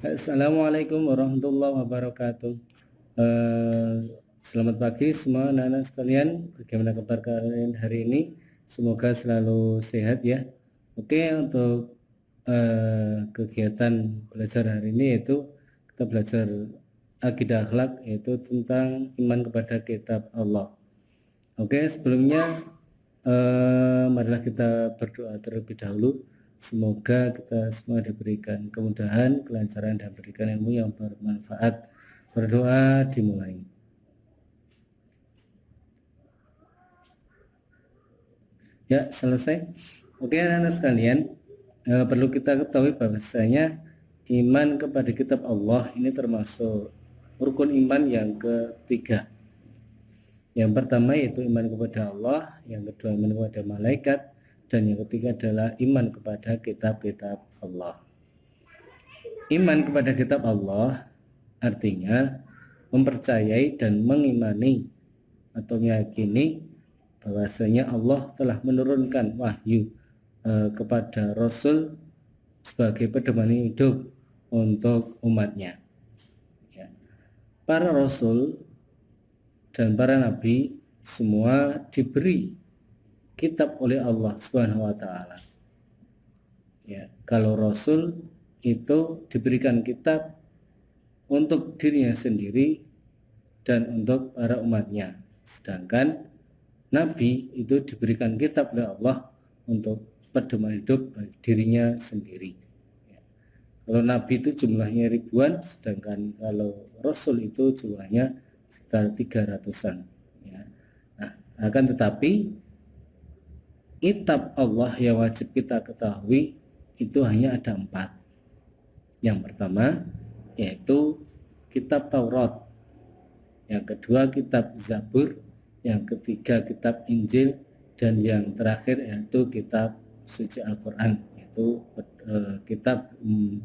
Assalamualaikum warahmatullahi wabarakatuh. Eh, Selamat pagi semua anak-anak sekalian. Bagaimana kabar kalian hari ini? Semoga selalu sehat ya. Oke, untuk kegiatan belajar hari ini yaitu kita belajar akidah akhlak, yaitu tentang iman kepada kitab Allah. Oke, sebelumnya marilah kita berdoa terlebih dahulu. Semoga kita semua diberikan kemudahan, kelancaran, dan berikan ilmu yang bermanfaat. Berdoa dimulai. Ya, selesai. Oke, anak-anak sekalian, perlu kita ketahui bahwasanya iman kepada kitab Allah ini termasuk rukun iman yang ketiga. Yang pertama yaitu iman kepada Allah, yang kedua iman kepada malaikat, dan yang ketiga adalah iman kepada kitab-kitab Allah. Iman kepada kitab Allah artinya mempercayai dan mengimani atau meyakini bahwasanya Allah telah menurunkan wahyu kepada Rasul sebagai pedoman hidup untuk umatnya. Ya. Para Rasul dan para nabi semua diberi kitab oleh Allah Subhanahu wa taala. Ya, kalau Rasul itu diberikan kitab untuk dirinya sendiri dan untuk para umatnya. Sedangkan nabi itu diberikan kitab oleh Allah untuk pedoman hidup bagi dirinya sendiri. Ya. Kalau nabi itu jumlahnya ribuan, sedangkan kalau Rasul itu jumlahnya sekitar 300-an. Ya. Nah, akan tetapi kitab Allah yang wajib kita ketahui itu hanya ada 4. Yang pertama yaitu kitab Taurat, yang kedua kitab Zabur, yang ketiga kitab Injil, dan yang terakhir yaitu kitab suci Al-Quran, yaitu kitab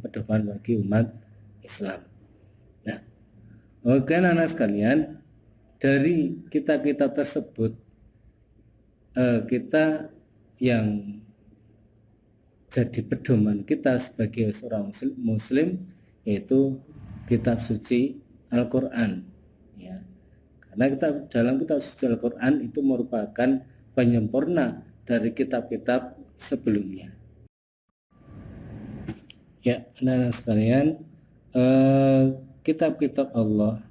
pedoman bagi umat Islam. Nah, oke anak-anak sekalian, dari kitab-kitab tersebut kita yang jadi pedoman kita sebagai seorang muslim yaitu kitab suci Al-Quran, ya. Karena kita dalam kitab suci Al-Quran itu merupakan penyempurna dari kitab-kitab sebelumnya. Ya, anak-anak sekalian, kitab-kitab Allah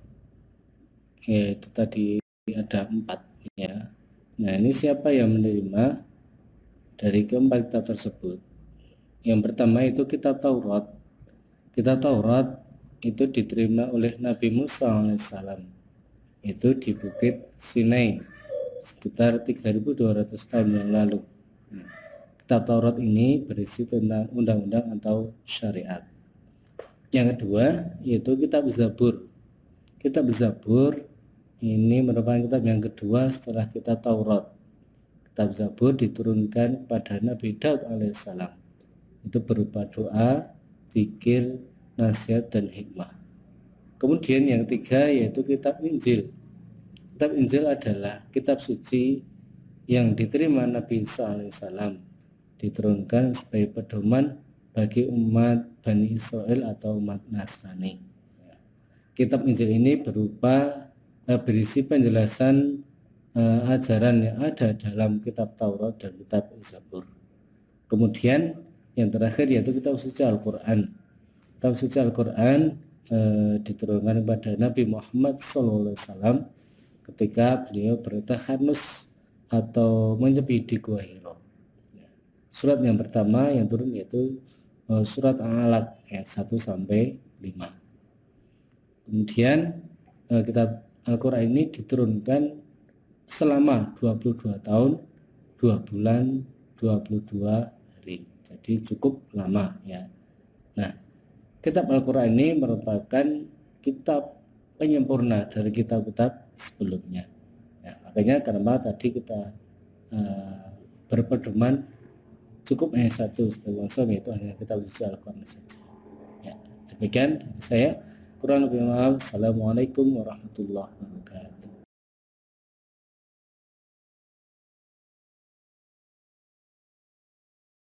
yaitu tadi ada 4, ya. Nah, ini siapa yang menerima dari keempat kitab tersebut? Yang pertama itu kitab Taurat. Kitab Taurat itu diterima oleh Nabi Musa alaihissalam, itu di Bukit Sinai sekitar 3.200 tahun yang lalu. Kitab Taurat ini berisi tentang undang-undang atau syariat. Yang kedua yaitu kitab Zabur. Kitab Zabur ini merupakan kitab yang kedua setelah kitab Taurat. Kitab Zabur diturunkan pada Nabi Daud alaihissalam. Itu berupa doa, zikir, nasihat, dan hikmah. Kemudian yang ketiga yaitu kitab Injil. Kitab Injil adalah kitab suci yang diterima Nabi Isa alaihissalam, diturunkan sebagai pedoman bagi umat Bani Israel atau umat Nasrani. Kitab Injil ini berisi penjelasan ajaran yang ada dalam kitab Taurat dan kitab Zabur. Kemudian yang terakhir yaitu kitab suci Al-Quran. Kitab suci Al-Quran diturunkan kepada Nabi Muhammad SAW ketika beliau bertahanus atau menyepi di Gua Hiro. Surat yang pertama yang turun yaitu surat Al-Alaq ayat 1-5. Kemudian kitab Al-Quran ini diturunkan selama 22 tahun, 2 bulan, 22 hari. Jadi cukup lama ya. Nah, kitab Al-Quran ini merupakan kitab penyempurna dari kitab-kitab sebelumnya. Nah, makanya kenapa tadi kita berpedoman cukup hanya satu sebagai bangsa, yaitu hanya kitab suci Al-Quran saja. Ya, demikian dari saya. Kurang lebih maaf. Assalamualaikum warahmatullahi wabarakatuh.